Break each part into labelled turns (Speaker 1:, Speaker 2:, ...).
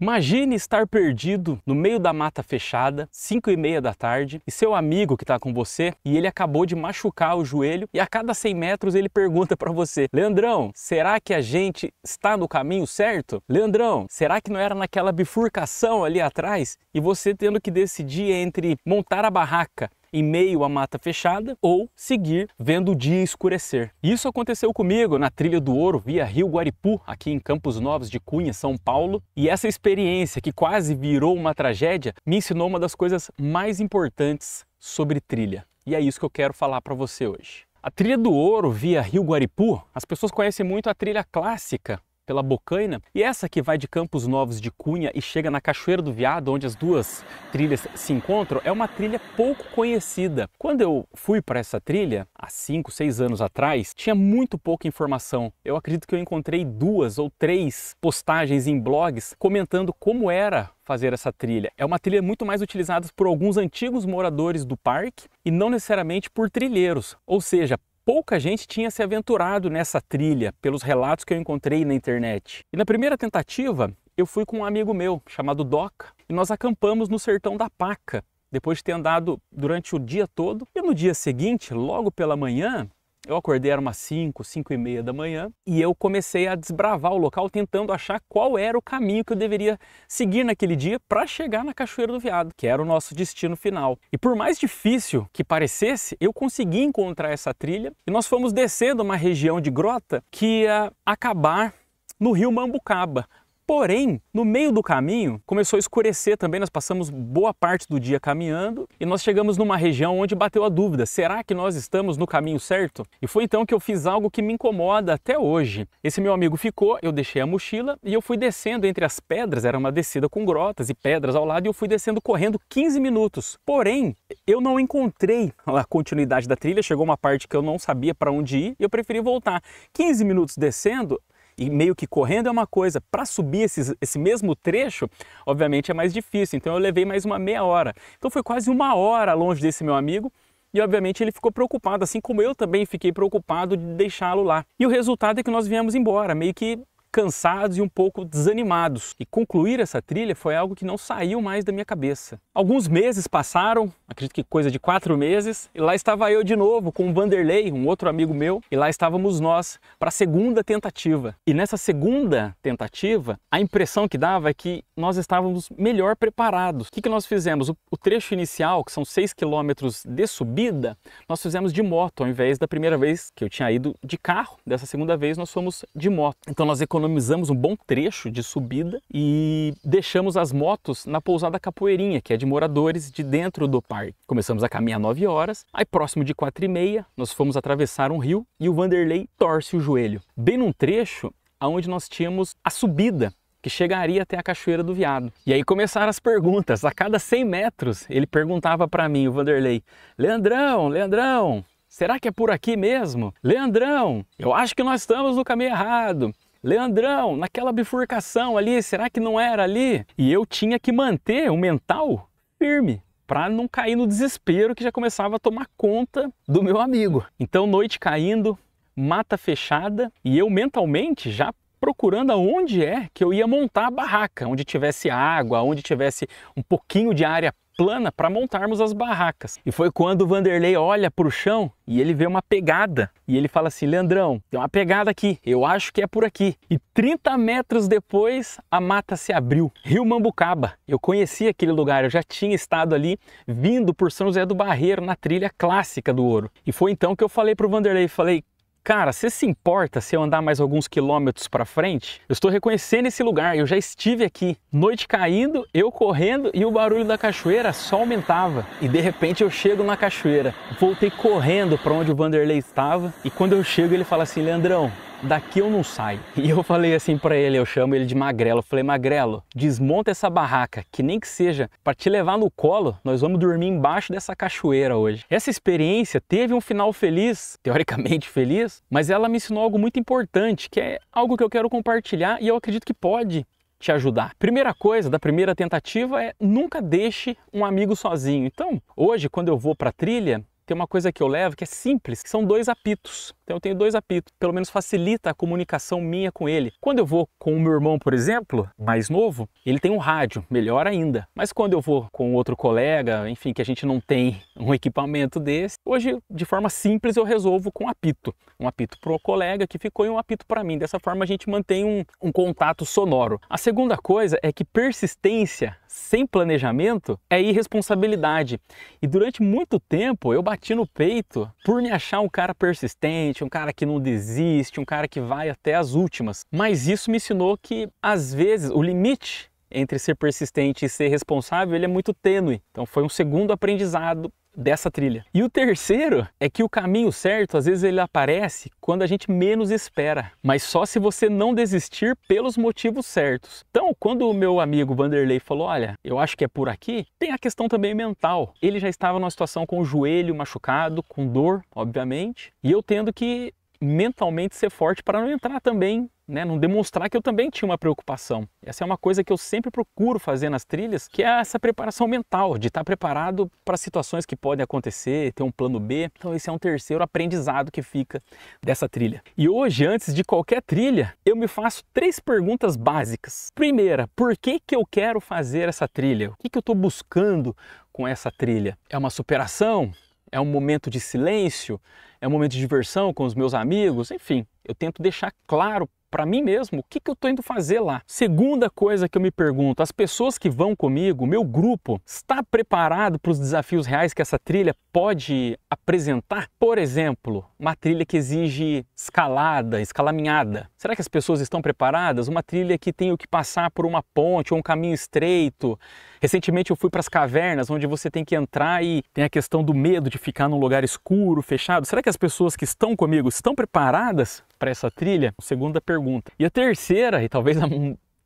Speaker 1: Imagine estar perdido no meio da mata fechada, 5h30 da tarde, e seu amigo que está com você, e ele acabou de machucar o joelho, e a cada 100 metros ele pergunta para você: Leandrão, será que a gente está no caminho certo? Leandrão, será que não era naquela bifurcação ali atrás? E você tendo que decidir entre montar a barraca em meio à mata fechada ou seguir vendo o dia escurecer. Isso aconteceu comigo na Trilha do Ouro via Rio Guaripu, aqui em Campos Novos de Cunha, São Paulo, e essa experiência, que quase virou uma tragédia, me ensinou uma das coisas mais importantes sobre trilha. E é isso que eu quero falar para você hoje. A Trilha do Ouro via Rio Guaripu, as pessoas conhecem muito a trilha clássica pela Bocaina, e essa que vai de Campos Novos de Cunha e chega na Cachoeira do Veado, onde as duas trilhas se encontram, é uma trilha pouco conhecida. Quando eu fui para essa trilha, há 5, 6 anos atrás, tinha muito pouca informação. Eu acredito que eu encontrei 2 ou 3 postagens em blogs comentando como era fazer essa trilha. É uma trilha muito mais utilizada por alguns antigos moradores do parque e não necessariamente por trilheiros, ou seja, pouca gente tinha se aventurado nessa trilha, pelos relatos que eu encontrei na internet. E na primeira tentativa, eu fui com um amigo meu, chamado Doca, e nós acampamos no Sertão da Paca, depois de ter andado durante o dia todo. E no dia seguinte, logo pela manhã, eu acordei, era umas 5, 5h30 da manhã, e eu comecei a desbravar o local, tentando achar qual era o caminho que eu deveria seguir naquele dia para chegar na Cachoeira do Veado, que era o nosso destino final. E por mais difícil que parecesse, eu consegui encontrar essa trilha, e nós fomos descendo uma região de grota que ia acabar no rio Mambucaba. Porém, no meio do caminho, começou a escurecer também, nós passamos boa parte do dia caminhando e nós chegamos numa região onde bateu a dúvida: será que nós estamos no caminho certo? E foi então que eu fiz algo que me incomoda até hoje. Esse meu amigo ficou, eu deixei a mochila e eu fui descendo entre as pedras, era uma descida com grotas e pedras ao lado, e eu fui descendo correndo 15 minutos. Porém, eu não encontrei a continuidade da trilha, chegou uma parte que eu não sabia para onde ir e eu preferi voltar. 15 minutos descendo e meio que correndo é uma coisa, para subir esse mesmo trecho, obviamente é mais difícil, então eu levei mais uma meia hora. Então foi quase uma hora longe desse meu amigo e obviamente ele ficou preocupado, assim como eu também fiquei preocupado de deixá-lo lá. E o resultado é que nós viemos embora, meio que cansados e um pouco desanimados. E concluir essa trilha foi algo que não saiu mais da minha cabeça. Alguns meses passaram, acredito que coisa de 4 meses, e lá estava eu de novo com o Vanderlei, um outro amigo meu, e lá estávamos nós para a segunda tentativa. E nessa segunda tentativa, a impressão que dava é que nós estávamos melhor preparados. O que nós fizemos? O trecho inicial, que são 6 quilômetros de subida, nós fizemos de moto, ao invés da primeira vez que eu tinha ido de carro. Dessa segunda vez nós fomos de moto. Então nós economizamos um bom trecho de subida e deixamos as motos na pousada Capoeirinha, que é de moradores de dentro do parque. Começamos a caminhar 9 horas, aí próximo de 4h30 nós fomos atravessar um rio e o Vanderlei torce o joelho. Bem num trecho onde nós tínhamos a subida, que chegaria até a Cachoeira do Veado. E aí começaram as perguntas. A cada 100 metros ele perguntava para mim, o Vanderlei: Leandrão, será que é por aqui mesmo? Leandrão, eu acho que nós estamos no caminho errado. Leandrão, naquela bifurcação ali, será que não era ali? E eu tinha que manter o mental firme para não cair no desespero que já começava a tomar conta do meu amigo. Então, noite caindo, mata fechada, e eu mentalmente já procurando aonde é que eu ia montar a barraca, onde tivesse água, onde tivesse um pouquinho de área plana para montarmos as barracas. E foi quando o Vanderlei olha para o chão e ele vê uma pegada. E ele fala assim: Leandrão, tem uma pegada aqui, eu acho que é por aqui. E 30 metros depois a mata se abriu. Rio Mambucaba. Eu conhecia aquele lugar, eu já tinha estado ali, vindo por São José do Barreiro, na trilha clássica do Ouro. E foi então que eu falei para o Vanderlei, falei: cara, você se importa se eu andar mais alguns quilômetros para frente? Eu estou reconhecendo esse lugar, eu já estive aqui. Noite caindo, eu correndo e o barulho da cachoeira só aumentava. E de repente eu chego na cachoeira. Voltei correndo para onde o Vanderlei estava e quando eu chego ele fala assim: Leandrão, daqui eu não saio. E eu falei assim para ele, eu chamo ele de Magrelo, eu falei: Magrelo, desmonta essa barraca, que nem que seja para te levar no colo, nós vamos dormir embaixo dessa cachoeira hoje. Essa experiência teve um final feliz, teoricamente feliz, mas ela me ensinou algo muito importante, que é algo que eu quero compartilhar e eu acredito que pode te ajudar. Primeira coisa da primeira tentativa é: nunca deixe um amigo sozinho. Então, hoje, quando eu vou para a trilha, tem uma coisa que eu levo que é simples, que são 2 apitos. Então eu tenho 2 apitos, pelo menos facilita a comunicação minha com ele. Quando eu vou com o meu irmão, por exemplo, mais novo, ele tem um rádio, melhor ainda. Mas quando eu vou com outro colega, enfim, que a gente não tem um equipamento desse, hoje, de forma simples, eu resolvo com apito. Um apito para o colega que ficou e um apito para mim. Dessa forma a gente mantém um contato sonoro. A segunda coisa é que persistência sem planejamento é irresponsabilidade. E durante muito tempo eu bati no peito por me achar um cara persistente, um cara que não desiste, um cara que vai até as últimas. Mas isso me ensinou que, às vezes, o limite entre ser persistente e ser responsável, ele é muito tênue. Então foi um segundo aprendizado dessa trilha. E o terceiro é que o caminho certo, às vezes ele aparece quando a gente menos espera, mas só se você não desistir pelos motivos certos. Então, quando o meu amigo Vanderlei falou, olha, eu acho que é por aqui, tem a questão também mental. Ele já estava numa situação com o joelho machucado, com dor, obviamente, e eu tendo que mentalmente ser forte para não entrar também, né, não demonstrar que eu também tinha uma preocupação. Essa é uma coisa que eu sempre procuro fazer nas trilhas, que é essa preparação mental, de estar preparado para situações que podem acontecer, ter um plano B. Então esse é um terceiro aprendizado que fica dessa trilha. E hoje, antes de qualquer trilha, eu me faço 3 perguntas básicas. Primeira, por que eu quero fazer essa trilha? O que eu estou buscando com essa trilha? É uma superação? É um momento de silêncio? É um momento de diversão com os meus amigos? Enfim, eu tento deixar claro para mim mesmo o que eu estou indo fazer lá. Segunda coisa que eu me pergunto, as pessoas que vão comigo, o meu grupo, está preparado para os desafios reais que essa trilha pode apresentar? Por exemplo, uma trilha que exige escalada, escalaminhada. Será que as pessoas estão preparadas? Uma trilha que tem que passar por uma ponte ou um caminho estreito. Recentemente eu fui para as cavernas, onde você tem que entrar e tem a questão do medo de ficar num lugar escuro, fechado. Será que as pessoas que estão comigo estão preparadas para essa trilha? Segunda pergunta. E a terceira, e talvez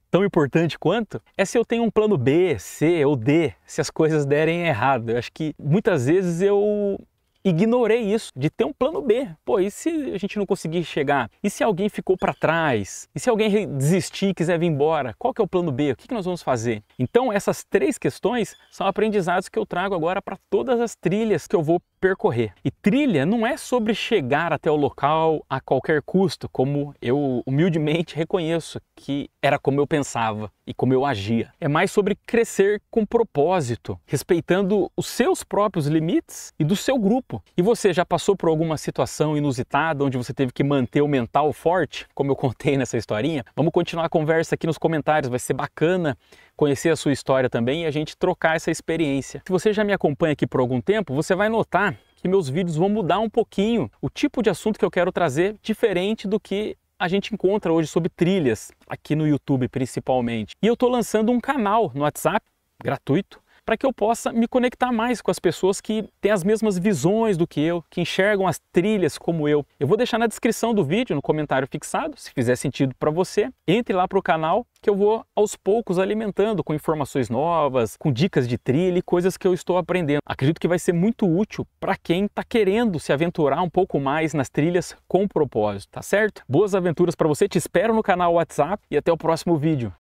Speaker 1: tão importante quanto, é se eu tenho um plano B, C ou D, se as coisas derem errado. Eu acho que muitas vezes eu ignorei isso, de ter um plano B. Pô, e se a gente não conseguir chegar? E se alguém ficou para trás? E se alguém desistir e quiser vir embora? Qual que é o plano B? O que nós vamos fazer? Então essas 3 questões são aprendizados que eu trago agora para todas as trilhas que eu vou percorrer. E trilha não é sobre chegar até o local a qualquer custo, como eu humildemente reconheço que era como eu pensava e como eu agia. É mais sobre crescer com propósito, respeitando os seus próprios limites e do seu grupo. E você já passou por alguma situação inusitada onde você teve que manter o mental forte, como eu contei nessa historinha? Vamos continuar a conversa aqui nos comentários, vai ser bacana conhecer a sua história também e a gente trocar essa experiência. Se você já me acompanha aqui por algum tempo, você vai notar que meus vídeos vão mudar um pouquinho o tipo de assunto que eu quero trazer, diferente do que a gente encontra hoje sobre trilhas, aqui no YouTube principalmente. E eu estou lançando um canal no WhatsApp, gratuito, para que eu possa me conectar mais com as pessoas que têm as mesmas visões do que eu, que enxergam as trilhas como eu. Eu vou deixar na descrição do vídeo, no comentário fixado, se fizer sentido para você, entre lá para o canal que eu vou aos poucos alimentando com informações novas, com dicas de trilha e coisas que eu estou aprendendo. Acredito que vai ser muito útil para quem está querendo se aventurar um pouco mais nas trilhas com propósito, tá certo? Boas aventuras para você, te espero no canal WhatsApp e até o próximo vídeo.